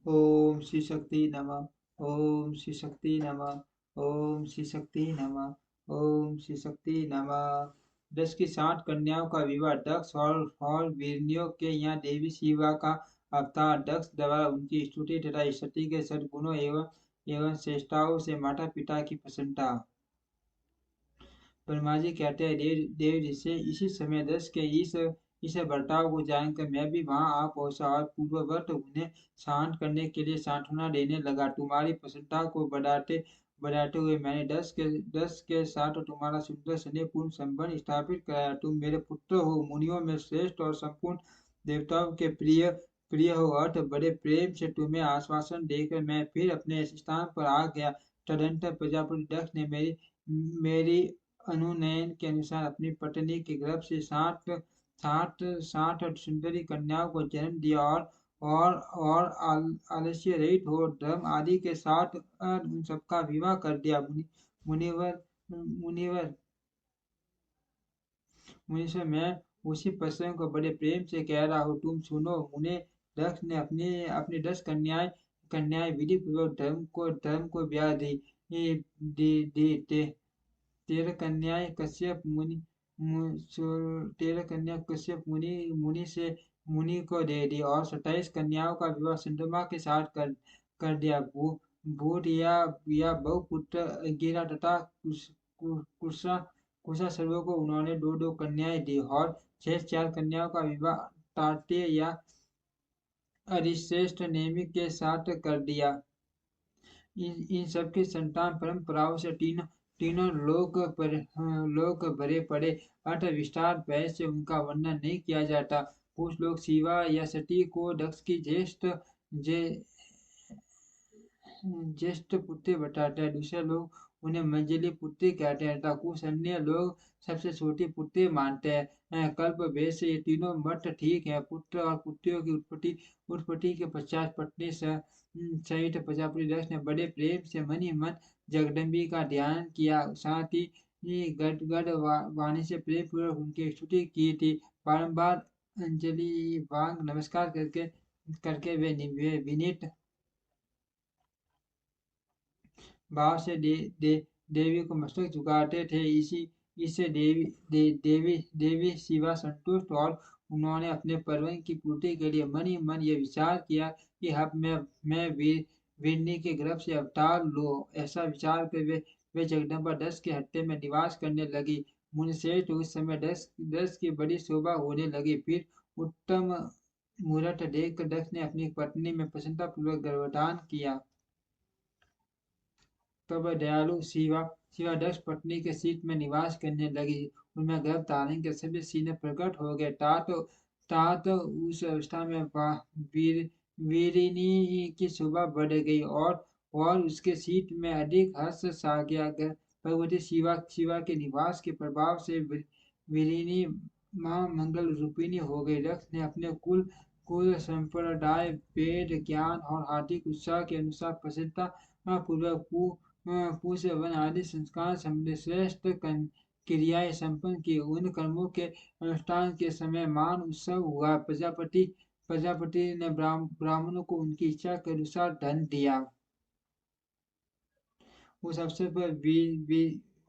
ओम श्री शक्ति नमः। ओम श्री शक्ति नमः। ओम श्री शक्ति नमः। ओम श्री शक्ति नमः। दस की 60 कन्याओं का विवाह दक्ष और वीरनियों के यहाँ देवी शिवा का अवतार दक्ष द्वारा उनकी स्तुति तथा सती के सद्गुणों एवं श्रेष्ठताओं से माता पिता की प्रसन्नता। ब्रह्मा जी कहते हैं देव जी से, इसी समय दस के इस बर्ताव को जानकर मैं भी वहां आ पहुंचा और पूर्ववत उन्हें शांत करने के लिए सांत्वना देने लगा। तुम्हारी प्रसन्नता को बढ़ाते बढ़ाते हुए मैंने दस के साथ तुम्हारा सुंदर स्नेहपूर्ण संबंध स्थापित कराया। तुम मेरे पुत्र हो, मुनियों में श्रेष्ठ और संपूर्ण देवताओं के प्रिय प्रिय हो। अर्थ बड़े प्रेम से तुम्हें आश्वासन देकर मैं फिर अपने स्थान पर आ गया। तदंतर प्रजापति दक्ष ने मेरी मेरी अनुनयन के अनुसार अपनी पत्नी के गर्भ से साठ साठ सुंदरी कन्याओं को जन्म दिया और आलस्य रहित हो धर्म आदि के साथ उन सबका विवाह कर दिया। मुनिवर मुनिवर मुनीश्वर, मैं उसी प्रसंग को बड़े प्रेम से कह रहा हूँ, तुम सुनो। मुने दक्ष ने अपनी 10 कन्याएं विधि पूर्वक धर्म को ब्याह दी। दी 13 कन्या कश्यप मुनि से मुनि को दे दी और 27 कन्याओं का विवाह चंद्रमा के साथ कर दिया। भूत या बहुपुत्र अंगिरा तथा कुशा कुशा सर्वों को उन्होंने दो दो कन्याएं दी और शेष 4 कन्याओं का विवाह तात्य या अरिश्रेष्ठ नेमि के साथ कर दिया। इन सब की संतान परंपराओं से तीनों लोक भरे पड़े। अथ विस्तार भय से उनका वर्णन नहीं किया जाता। कुछ लोग शिवा या सती को दक्ष की ज्येष्ठ पुत्री बताते हैं, दूसरे लोग उन्हें मंजली पुत्री कहते हैं तथा कुछ अन्य लोग सबसे छोटी पुत्री मानते हैं। कल्प भेद से ये तीनों मत ठीक है। पुत्र और पुत्रियों की उत्पत्ति के पश्चात पत्नी सहित प्रजापति दक्ष ने बड़े प्रेम से मन ही मन जगदम्बी का ध्यान किया। साथ ही गदगद वाणी से प्रेम पूर्वक उनकी स्तुति की थी। बारंबार अंजलि वांग नमस्कार करके करके वे विनीत भाव से देवी को मस्तक झुकाते थे। इससे देवी शिवा संतुष्ट और उन्होंने अपने परवन की पूर्ति के लिए मन ही मन ये विचार किया कि अब मैं वीरनी के गर्भ से अवतार लो। ऐसा विचार कर वे जगदम्बा दस के हट्टे में निवास करने लगी। मुनिश्रेष्ठ उस समय दस की बड़ी शोभा होने लगी। फिर उत्तम मुहूर्त देखकर दक्ष ने अपनी पत्नी में प्रसन्नता पूर्वक गर्भधान किया। तब दयालु शिवा दक्ष पत्नी के शीत में निवास करने लगी। उनमें गर्भ धारण के सभी सीने प्रकट हो गए। तात उस अवस्था में वीर वीरिनी की शोभा बढ़ गई और उसके शीत में अधिक हर्ष छा गया। भगवती शिवा के निवास के प्रभाव से वीरिनी मां मंगल रूपिणी हो गई। दक्ष ने अपने कुल संप्रदाय वेद ज्ञान और हार्दिक उत्साह के अनुसार प्रसन्नता पूर्वक पूछ वन आदि संस्कार संबंधी श्रेष्ठ क्रियाएं संपन्न की। उन कर्मों के अनुष्ठान के समय मान उत्सव हुआ। प्रजापति ने ब्राह्मणों को उनकी इच्छा के अनुसार धन दिया। उस अवसर पर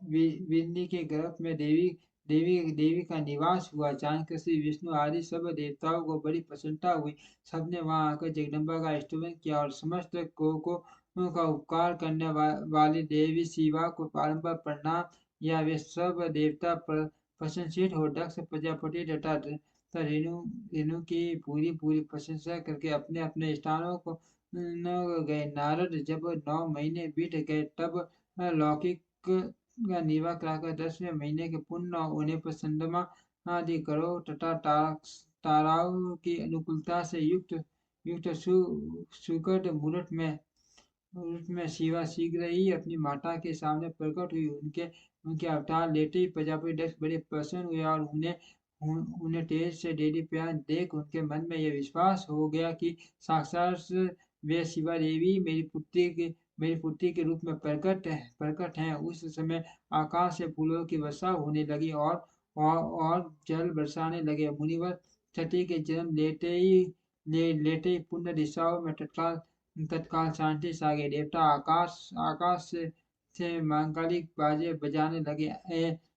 वीरनी के गर्भ में देवी का निवास हुआ। जानकर श्री विष्णु आदि सब देवताओं को बड़ी प्रसन्नता हुई। सबने वहां आकर जगदम्बा का स्तुति किया और समस्त को का उपकार करने वाली देवी शिवा को बारंबार प्रणाम या वे सब देवता प्रशंसित हो। दक्ष प्रजापति तथा रेणु की पूरी प्रशंसा करके अपने अपने स्थानों को न गए। नारद जब 9 महीने बीत गए तब लौकिक का निर्वाह कराकर 10वें महीने के पूर्ण होने पर चंद्रमा आदि ग्रहों तथा ताराओं की अनुकूलता से युक्त सुकृत मुहूर्त में शिवा शीघ्र ही अपनी माता के सामने प्रकट हुई। उनके अवतार लेते ही प्रजापति दक्ष बड़े प्रसन्न हुए और उन्हें तेज से देदीप्यमान देख उनके मन में यह विश्वास हो गया कि साक्षात वे शिवा देवी मेरी पुत्री के रूप में प्रकट हैं। उस समय आकाश से फूलों की वर्षा होने लगी और जल बरसाने लगे। मुनिवर सती के जन्म लेते ही पुण्य दिशाओं में तत्काल तत्काल शांति छा गई। देवता आकाश आकाश से मांगलिक बाजे बजाने लगे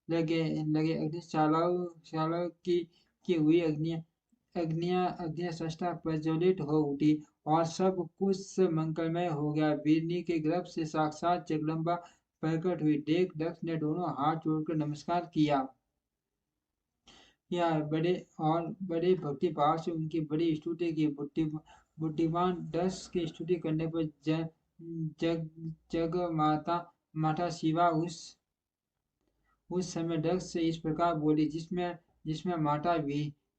लगे। अग्निशालाओं की हुई अग्नियां सष्टा प्रज्वलित हो उठी और सब कुछ मंगलमय हो गया। वीरनी के गर्भ से साक्षात जगदम्बा प्रकट हुई। देख दक्ष ने दोनों हाथ जोड़कर नमस्कार किया। या बड़े भक्ति भाव से उनकी बड़ी स्तुति की। बुद्धिमान दक्ष की स्तुति करने पर जग जग माता शिवा उस समय दक्ष से इस प्रकार बोली, जिसमें माता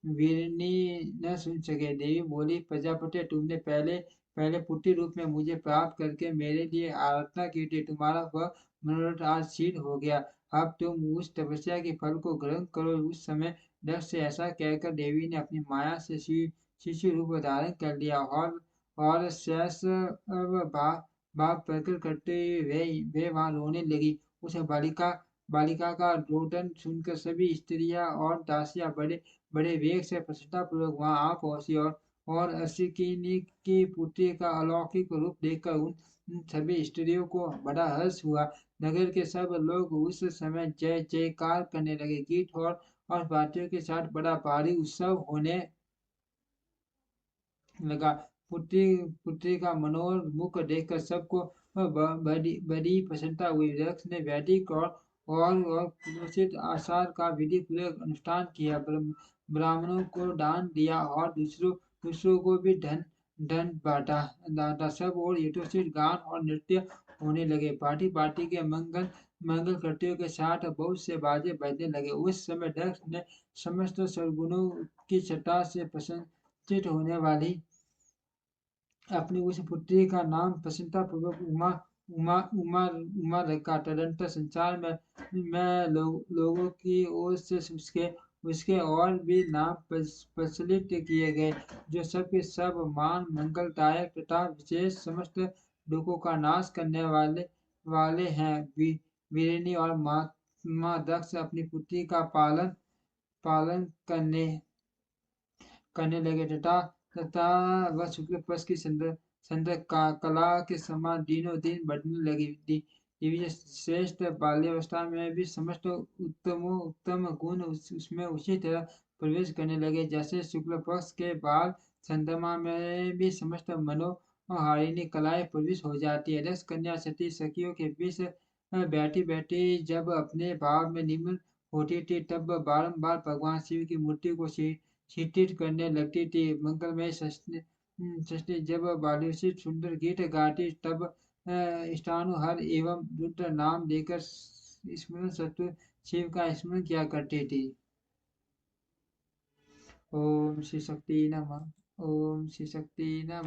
वीरनी न सुन सके। देवी बोली, प्रजापति, तुमने पहले पहले पुत्री रूप में मुझे प्राप्त करके मेरे लिए आराधना की थी। तुम्हारा वह मनोरथ आज सिद्ध हो गया। अब तुम उस तपस्या के फल को ग्रहण करो। उस समय दक्ष से ऐसा कहकर देवी ने अपनी माया से शिशु रूप धारण कर लिया और शेष भाव प्रकट करते हुए वे वहां रोने लगी। उस बालिका का रोदन सुनकर सभी स्त्रियां और दासियां बड़े बड़े वेग से प्रसन्नतापूर्वक वहां आ पहुंची और अश्विनी की पुत्री का अलौकिक रूप देखकर उन सभी स्त्रियों को बड़ा हर्ष हुआ। नगर के सब लोग उस समय जय जयकार करने लगे। गीत और वाद्यों के साथ बड़ा भारी उत्सव होने लगा। पुत्री पुत्री का मनोहर मुख देखकर सबको बड़ी प्रसन्नता हुई। दक्ष ने वैदिक और पुरोहित आचार का विधि पूर्वक अनुष्ठान किया। ब्राह्मणों को दान दिया और दूसरों को भी धन धन बांटा। सब और यथोचित गान और नृत्य होने लगे। पार्टी पार्टी के मंगल कृत्यों के साथ बहुत से बाजे बजने लगे। उस समय दक्ष ने समस्त सद्गुणों की छटा से प्रसन्नचित होने वाली अपनी उस पुत्री का नाम प्रसन्नता पूर्वक उमा रखा। तदंतर संसार में लोगों की ओर से उसके और भी नाम प्रचलित किए गए, जो सब के सब मान मंगलदायक तथा विशेष समस्त दुखों का नाश करने वाले हैं। वीरिनी और महात्मा दक्ष अपनी पुत्री का पालन करने लगे तथा वह शुक्ल पक्ष की कला के समान दिनों दिन बढ़ने लगी। दिव्य श्रेष्ठ बाल्यावस्था में भी समस्त उत्तम गुण उसमें उसी तरह प्रवेश करने लगे जैसे शुक्ल पक्ष के बाल चंद्रमा में भी समस्त मनोहारिणी कलाएं प्रवेश हो जाती है। दक्ष कन्या सती सखियों के बीच बैठी बैठी जब अपने भाव में निम्न होती थी, तब बारंबार भगवान शिव की मूर्ति को क्षितिज करने लगती थी। मंगलमय षष्ठी जब बालिशीत सुंदर गीत गाती, तब स्थाणुहर एवं रुद्र नाम लेकर स्मरण सत्व शिव का स्मरण किया करती थी। ओम श्री शक्ति नमः। ओम श्री शक्ति नमः।